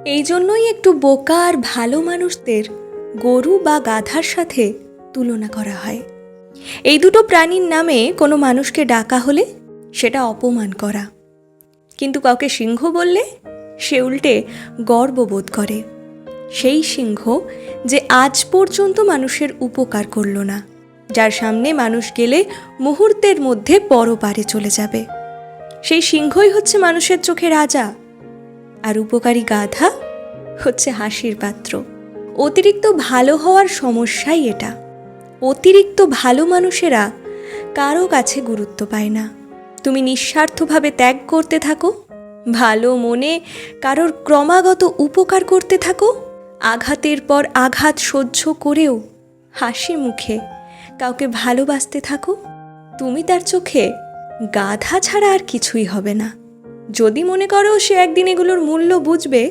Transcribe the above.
এই জন্যই একটু বোকা আর ভালো মানুষদের গরু বা গাধার সাথে তুলনা করা হয়। এই দুটো প্রাণীর নামে কোনো মানুষকে ডাকা হলে সেটা অপমান করা, কিন্তু কাউকে সিংহ বললে সে উল্টে গর্ববোধ করে। সেই সিংহ যে আজ পর্যন্ত মানুষের উপকার করল না, যার সামনে মানুষ গেলে মুহূর্তের মধ্যে পরপারে চলে যাবে, সেই সিংহই হচ্ছে মানুষের চোখে রাজা। আর উপকারী গাধা হচ্ছে হাসির পাত্র। অতিরিক্ত ভালো হওয়ার সমস্যাই এটা। অতিরিক্ত ভালো মানুষেরা কারো কাছে গুরুত্ব পায় না। তুমি নিঃস্বার্থভাবে ত্যাগ করতে থাকো, ভালো মনে কারোর ক্রমাগত উপকার করতে থাকো, আঘাতের পর আঘাত সহ্য করেও হাসি মুখে কাউকে ভালোবাসতে থাকো, তুমি তার চোখে গাধা ছাড়া আর কিছুই হবে না। যদি মনে করো সে একদিন এগুলোর মূল্য বুঝবে,